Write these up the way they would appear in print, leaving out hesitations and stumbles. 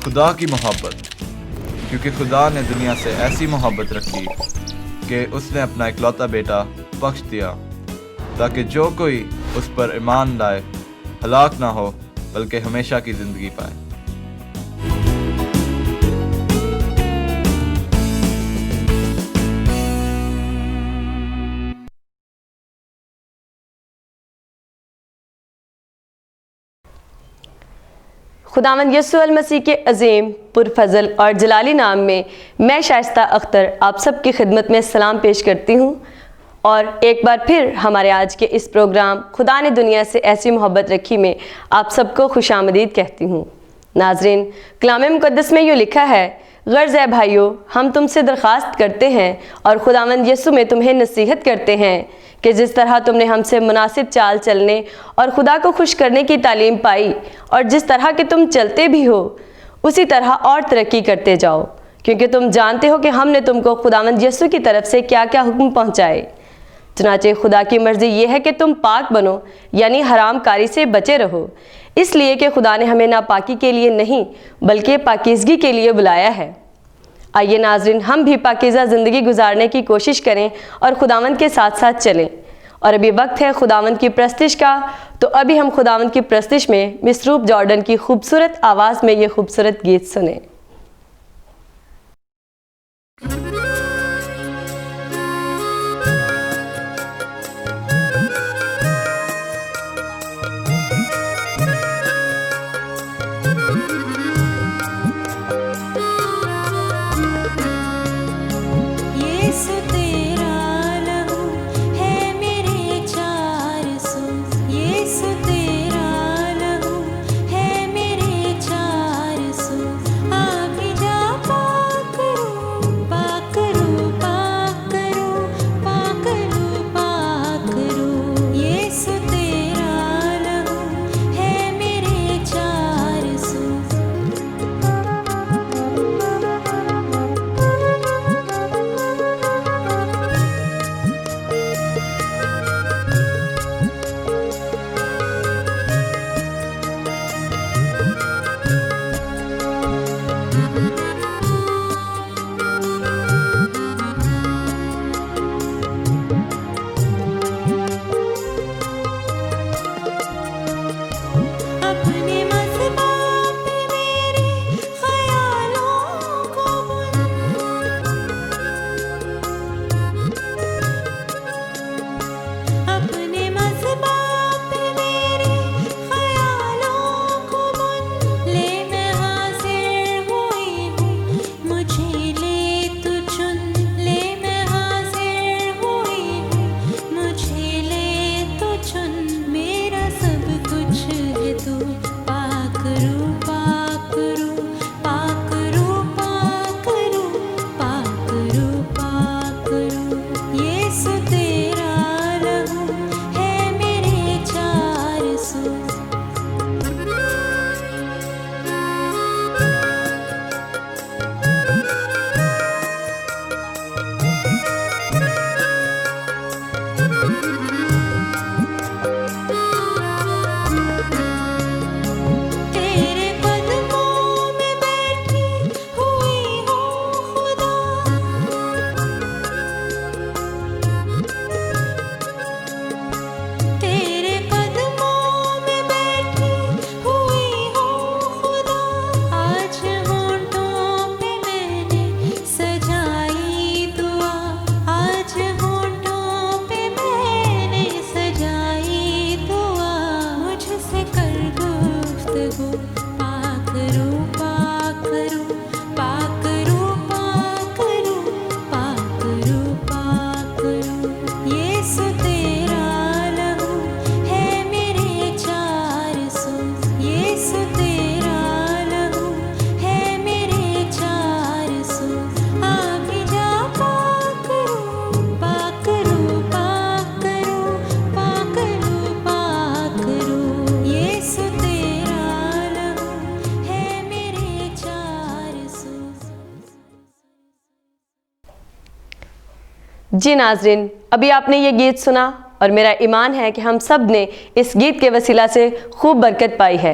خدا کی محبت، کیونکہ خدا نے دنیا سے ایسی محبت رکھی کہ اس نے اپنا اکلوتا بیٹا بخش دیا، تاکہ جو کوئی اس پر ایمان لائے ہلاک نہ ہو بلکہ ہمیشہ کی زندگی پائے۔ خداوند یسوع المسیح کے عظیم پرفضل اور جلالی نام میں میں شائستہ اختر آپ سب کی خدمت میں سلام پیش کرتی ہوں، اور ایک بار پھر ہمارے آج کے اس پروگرام خدا نے دنیا سے ایسی محبت رکھی میں آپ سب کو خوش آمدید کہتی ہوں۔ ناظرین، کلام مقدس میں یوں لکھا ہے، غرض ہے بھائیو، ہم تم سے درخواست کرتے ہیں اور خداوند یسوع میں تمہیں نصیحت کرتے ہیں کہ جس طرح تم نے ہم سے مناسب چال چلنے اور خدا کو خوش کرنے کی تعلیم پائی اور جس طرح کہ تم چلتے بھی ہو اسی طرح اور ترقی کرتے جاؤ، کیونکہ تم جانتے ہو کہ ہم نے تم کو خداوند یسوع کی طرف سے کیا کیا حکم پہنچائے۔ چنانچہ خدا کی مرضی یہ ہے کہ تم پاک بنو، یعنی حرام کاری سے بچے رہو، اس لیے کہ خدا نے ہمیں ناپاکی کے لیے نہیں بلکہ پاکیزگی کے لیے بلایا ہے۔ آئیے ناظرین، ہم بھی پاکیزہ زندگی گزارنے کی کوشش کریں اور خداوند کے ساتھ ساتھ چلیں۔ اور ابھی وقت ہے خداوند کی پرستش کا، تو ابھی ہم خداوند کی پرستش میں مصروف جارڈن کی خوبصورت آواز میں یہ خوبصورت گیت سنیں۔ جی ناظرین، ابھی آپ نے یہ گیت سنا اور میرا ایمان ہے کہ ہم سب نے اس گیت کے وسیلہ سے خوب برکت پائی ہے۔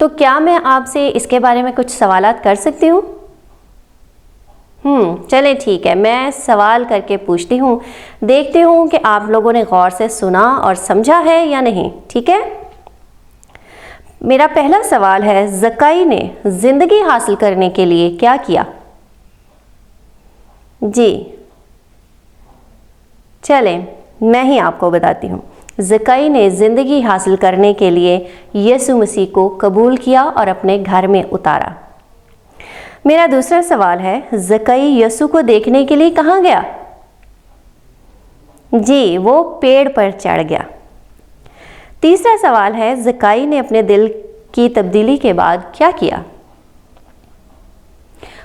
تو کیا میں آپ سے اس کے بارے میں کچھ سوالات کر سکتی ہوں؟ چلیں ٹھیک ہے، میں سوال کر کے پوچھتی ہوں، دیکھتی ہوں کہ آپ لوگوں نے غور سے سنا اور سمجھا ہے یا نہیں، ٹھیک ہے؟ میرا پہلا سوال ہے، زکائی نے زندگی حاصل کرنے کے لیے کیا کیا؟ جی چلیں میں ہی آپ کو بتاتی ہوں۔ زکائی نے زندگی حاصل کرنے کے لیے یسوع مسیح کو قبول کیا اور اپنے گھر میں اتارا۔ میرا دوسرا سوال ہے، زکائی یسوع کو دیکھنے کے لیے کہاں گیا؟ جی وہ پیڑ پر چڑھ گیا۔ تیسرا سوال ہے، زکائی نے اپنے دل کی تبدیلی کے بعد کیا کیا؟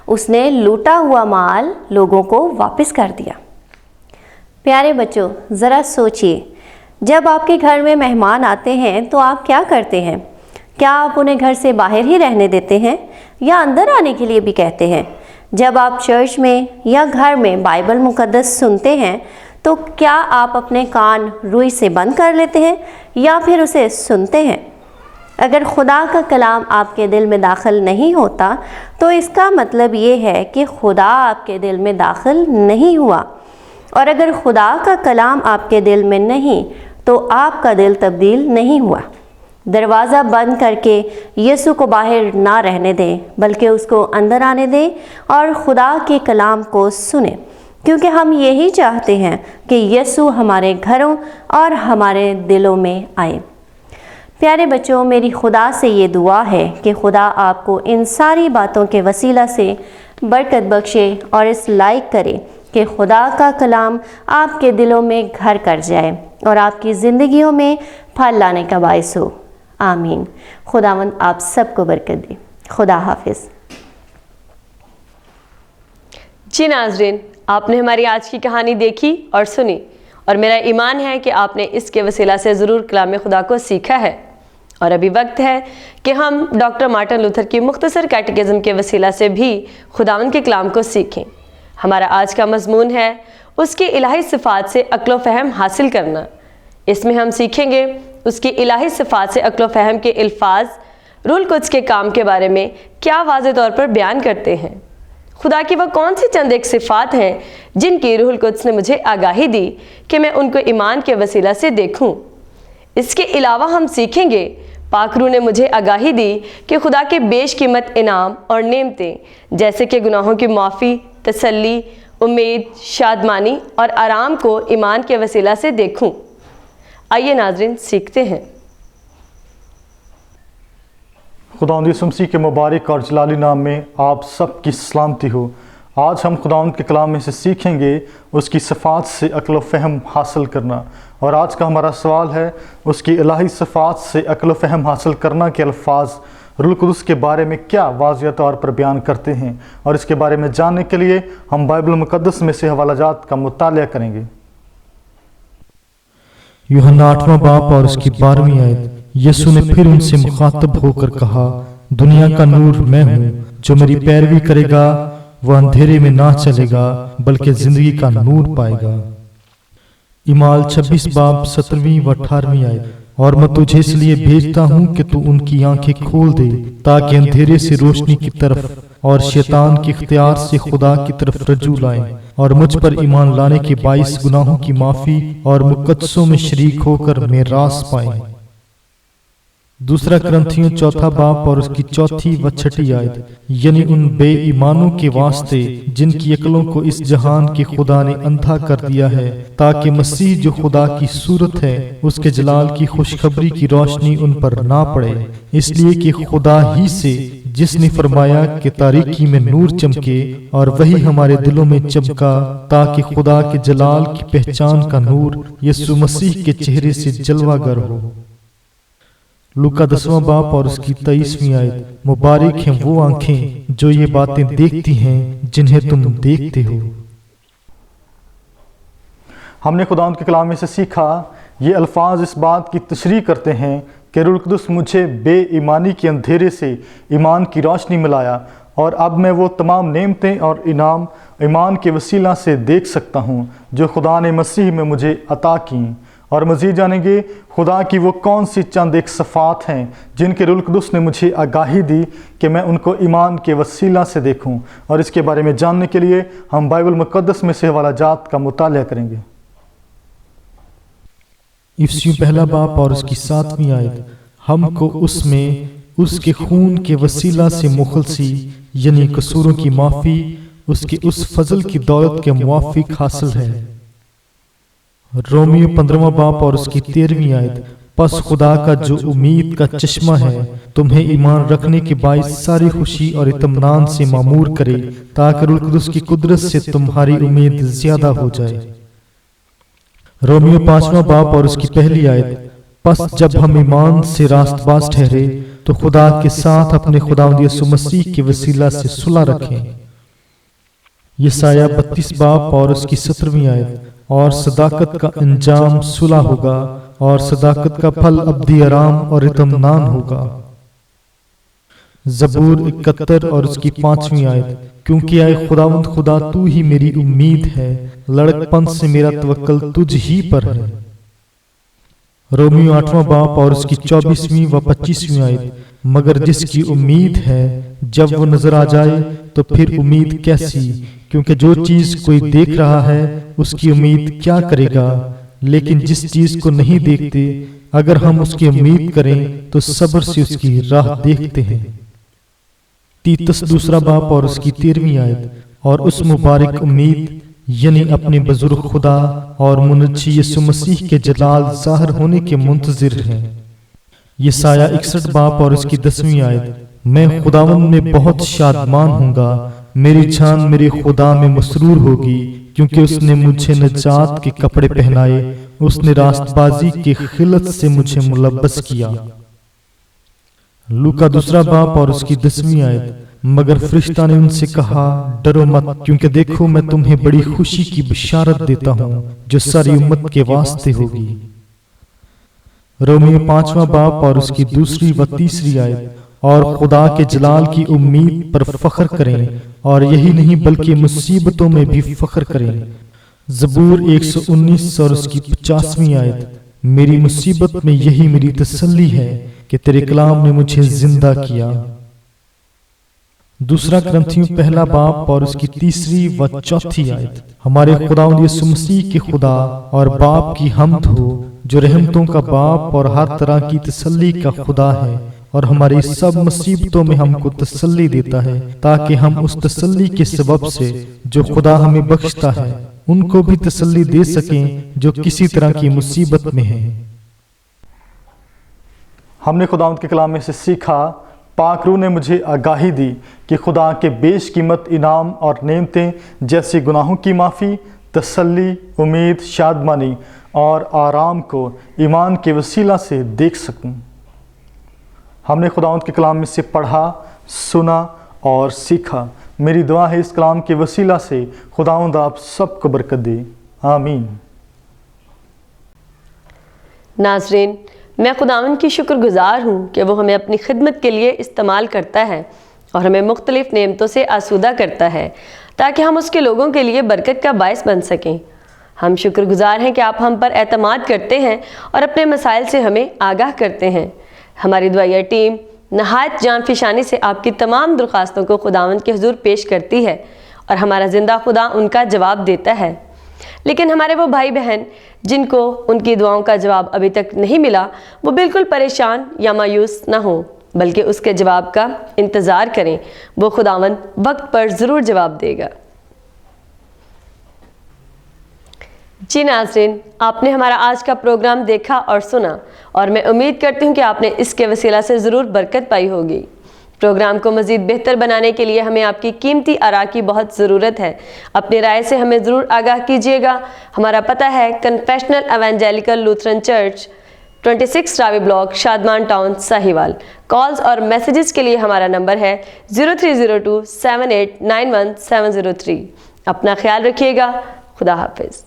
اس نے لوٹا ہوا مال لوگوں کو واپس کر دیا۔ پیارے بچوں، ذرا سوچئے، جب آپ کے گھر میں مہمان آتے ہیں تو آپ کیا کرتے ہیں؟ کیا آپ انہیں گھر سے باہر ہی رہنے دیتے ہیں یا اندر آنے کے لیے بھی کہتے ہیں؟ جب آپ چرچ میں یا گھر میں بائبل مقدس سنتے ہیں تو کیا آپ اپنے کان روئی سے بند کر لیتے ہیں یا پھر اسے سنتے ہیں؟ اگر خدا کا کلام آپ کے دل میں داخل نہیں ہوتا تو اس کا مطلب یہ ہے کہ خدا آپ کے دل میں داخل نہیں ہوا، اور اگر خدا کا کلام آپ کے دل میں نہیں تو آپ کا دل تبدیل نہیں ہوا۔ دروازہ بند کر کے یسوع کو باہر نہ رہنے دیں، بلکہ اس کو اندر آنے دیں اور خدا کے کلام کو سنیں، کیونکہ ہم یہی چاہتے ہیں کہ یسوع ہمارے گھروں اور ہمارے دلوں میں آئے۔ پیارے بچوں، میری خدا سے یہ دعا ہے کہ خدا آپ کو ان ساری باتوں کے وسیلہ سے برکت بخشے اور اس لائق کرے کہ خدا کا کلام آپ کے دلوں میں گھر کر جائے اور آپ کی زندگیوں میں پھل لانے کا باعث ہو۔ آمین۔ خداوند آپ سب کو برکت دے۔ خدا حافظ۔ جی ناظرین، آپ نے ہماری آج کی کہانی دیکھی اور سنی، اور میرا ایمان ہے کہ آپ نے اس کے وسیلہ سے ضرور کلام خدا کو سیکھا ہے، اور ابھی وقت ہے کہ ہم ڈاکٹر مارٹن لوتھر کی مختصر کیٹیکزم کے وسیلہ سے بھی خداوند کے کلام کو سیکھیں۔ ہمارا آج کا مضمون ہے اس کی الہی صفات سے عقل و فہم حاصل کرنا۔ اس میں ہم سیکھیں گے اس کی الہی صفات سے عقل و فہم کے الفاظ روح القدس کے کام کے بارے میں کیا واضح طور پر بیان کرتے ہیں۔ خدا کی وہ کون سی چند ایک صفات ہیں جن کی روح القدس نے مجھے آگاہی دی کہ میں ان کو ایمان کے وسیلہ سے دیکھوں۔ اس کے علاوہ ہم سیکھیں گے پاک روح نے مجھے آگاہی دی کہ خدا کے بیش قیمت انعام اور نعمتیں جیسے کہ گناہوں کی معافی، تسلی، امید، شادمانی اور آرام کو ایمان کے وسیلہ سے دیکھوں۔ آئیے ناظرین سیکھتے ہیں۔ خداوند یسوع مسیح کے مبارک اور جلالی نام میں آپ سب کی سلامتی ہو۔ آج ہم خداوند کے کلام میں سے سیکھیں گے اس کی صفات سے عقل و فہم حاصل کرنا، اور آج کا ہمارا سوال ہے اس کی الہی صفات سے عقل و فہم حاصل کرنا کے الفاظ روح القدس کے بارے میں کیا واضح طور پر بیان کرتے ہیں، اور اس کے بارے میں جاننے کے لیے ہم بائبل مقدس میں سے حوالہ جات کا مطالعہ کریں گے۔ یوحنا 8واں باب اور اس کی 12ویں آیت۔ یسوع نے پھر ان سے مخاطب ہو کر کہا، دنیا کا نور میں ہوں، جو میری پیروی کرے گا وہ اندھیرے میں نہ چلے گا بلکہ زندگی کا نور پائے گا۔ اعمال 26 باب 17ویں و 18ویں آیت۔ اور میں تجھے اس لیے بھیجتا ہوں کہ تو ان کی آنکھیں کھول دے تاکہ اندھیرے سے روشنی کی طرف اور شیطان کے اختیار سے خدا کی طرف رجوع لائیں، اور مجھ پر ایمان لانے کے باعث گناہوں کی معافی اور مقدسوں میں شریک ہو کر میراث پائیں۔ دوسرا کرنتھیوں 4 باب اور اس کی 4 و 6 آیت۔ یعنی ان بے ایمانوں کے واسطے جن کی عقلوں کو اس جہان کے خدا نے اندھا کر دیا ہے، تاکہ مسیح جو خدا کی صورت ہے اس کے جلال کی خوشخبری کی روشنی ان پر نہ پڑے، اس لیے کہ خدا ہی سے جس نے فرمایا کہ تاریکی میں نور چمکے، اور وہی ہمارے دلوں میں چمکا تاکہ خدا کے جلال کی پہچان کا نور یسوع مسیح کے چہرے سے جلوہ گر ہو۔ لوکا 10واں باب اور اس کی 23ویں آیت۔ مبارک ہیں وہ آنکھیں جو یہ باتیں دیکھتی ہیں جنہیں تم دیکھتے ہو۔ ہم نے خداوند کے کلام میں سے سیکھا، یہ الفاظ اس بات کی تشریح کرتے ہیں کہ روح القدس مجھے بے ایمانی کے اندھیرے سے ایمان کی روشنی میں لایا، اور اب میں وہ تمام نعمتیں اور ایمان کے وسیلہ سے دیکھ سکتا ہوں جو خدا نے مسیح میں مجھے عطا کیں، اور مزید جانیں گے خدا کی وہ کون سی چند ایک صفات ہیں جن کے روح القدس نے مجھے آگاہی دی کہ میں ان کو ایمان کے وسیلہ سے دیکھوں، اور اس کے بارے میں جاننے کے لیے ہم بائبل مقدس میں سے حوالہ جات کا مطالعہ کریں گے۔ افسیوں پہلا باب اور اس کی 7ویں آیت، ہم کو اس میں اس کے خون کے وسیلہ سے مخلصی یعنی قصوروں کی معافی اس کے اس فضل کی دولت کے موافق حاصل ہے۔ رومیو 15واں باب اور اس کی 13ویں آیت، پس خدا کا جو امید کا چشمہ ہے تمہیں ایمان رکھنے کے باعث ساری خوشی اور اطمینان سے معمور کرے، تاکہ روح القدس کی قدرت سے تمہاری امید زیادہ ہو جائے۔ رومیو 5واں باب اور اس کی پہلی آیت، پس جب ہم ایمان سے راست باز ٹھہرے تو خدا کے ساتھ اپنے خداوند یسوع مسیح کے وسیلہ سے صلح رکھیں۔ یسایہ 32 باب اور اس کی 17ویں آیت، اور صداقت کا انجام صلح ہوگا اور صداقت کا پھل ابدی آرام اور اطمینان ہوگا۔ زبور 71 اور اس کی 5ویں آیت، کیونکہ اے خداوند خدا تو ہی میری امید ہے، لڑک پن سے میرا توکل تجھ ہی پر ہے۔ رومیو 8واں باب اور اس کی 24ویں و 25ویں آیت، مگر جس کی امید ہے جب وہ نظر آ جائے تو پھر امید کیسی، کیونکہ جو چیز کوئی دیکھ رہا ہے اس کی امید کیا کرے گا، لیکن جس چیز کو نہیں دیکھتے اگر ہم اس کی امید کریں تو صبر سے اس کی راہ دیکھتے ہیں۔ تیتس 2 باب اور اس کی 13ویں آیت، اور اس مبارک امید یعنی اپنے بزرگ خدا اور منجی یسوع مسیح کے جلال ظاہر ہونے کے منتظر ہیں۔ یسایہ 61 باب اور اس کی 10ویں آیت، میں خداوند میں بہت شادمان ہوں گا، میری جان میرے خدا میں مسرور ہوگی، کیونکہ اس نے مجھے نجات کے کپڑے پہنائے، اس نے راست بازی کی خلعت سے مجھے ملبس کیا۔ لوکا 2 باب اور اس کی 10ویں آیت، مگر فرشتہ نے ان سے کہا ڈرو مت، کیونکہ دیکھو میں تمہیں بڑی خوشی کی بشارت دیتا ہوں جو ساری امت کے واسطے ہوگی۔ رومیو 5واں باب اور اس کی 2 و 3 آیت، اور خدا کے جلال کی امید پر فخر کریں، اور یہی نہیں بلکہ مصیبتوں میں بھی فخر کریں۔ زبور 119 اور اس کی 50ویں آیت، میری مصیبت میں یہی میری تسلی ہے کہ تیرے کلام نے مجھے زندہ کیا۔ 2 کرنتھیوں پہلا باب اور اس کی 3 و 4 آیت، ہمارے خداوند یسوع مسیح کے خدا اور باپ کی حمد ہو، جو رحمتوں کا باپ اور ہر طرح کی تسلی کا خدا ہے، اور ہماری سب مصیبتوں میں ہم کو تسلی دیتا ہے، تاکہ ہم اس تسلی کے سبب سے جو خدا ہمیں بخشتا ہے ان کو بھی تسلی دے سکیں جو کسی طرح کی مصیبت میں ہیں۔ ہم نے خداوند کے کلام میں سے سیکھا، پاک روح نے مجھے آگاہی دی کہ خدا کے بیش قیمت انعام اور نعمتیں جیسے گناہوں کی معافی، تسلی، امید، شادمانی اور آرام کو ایمان کے وسیلہ سے دیکھ سکوں۔ ہم نے خداوند کے کلام میں سے پڑھا، سنا اور سیکھا۔ میری دعا ہے اس کلام کے وسیلہ سے خداوند آپ سب کو برکت دے، آمین۔ ناظرین، میں خداوند کی شکر گزار ہوں کہ وہ ہمیں اپنی خدمت کے لیے استعمال کرتا ہے اور ہمیں مختلف نعمتوں سے آسودہ کرتا ہے تاکہ ہم اس کے لوگوں کے لیے برکت کا باعث بن سکیں۔ ہم شکر گزار ہیں کہ آپ ہم پر اعتماد کرتے ہیں اور اپنے مسائل سے ہمیں آگاہ کرتے ہیں۔ ہماری دعائیہ ٹیم نہایت جان فشانی سے آپ کی تمام درخواستوں کو خداوند کے حضور پیش کرتی ہے اور ہمارا زندہ خدا ان کا جواب دیتا ہے۔ لیکن ہمارے وہ بھائی بہن جن کو ان کی دعاؤں کا جواب ابھی تک نہیں ملا، وہ بالکل پریشان یا مایوس نہ ہوں، بلکہ اس کے جواب کا انتظار کریں۔ وہ خداوند وقت پر ضرور جواب دے گا۔ جی ناظرین، آپ نے ہمارا آج کا پروگرام دیکھا اور سنا، اور میں امید کرتی ہوں کہ آپ نے اس کے وسیلہ سے ضرور برکت پائی ہوگی۔ پروگرام کو مزید بہتر بنانے کے لیے ہمیں آپ کی قیمتی آراء کی بہت ضرورت ہے۔ اپنی رائے سے ہمیں ضرور آگاہ کیجیے گا۔ ہمارا پتہ ہے confessional evangelical Lutheran church, 26 Ravi block, Shadman town, Sahiwal. Calls اور میسیجز کے لیے ہمارا نمبر ہے 03027891 703۔ اپنا خیال رکھیے گا۔ خدا حافظ۔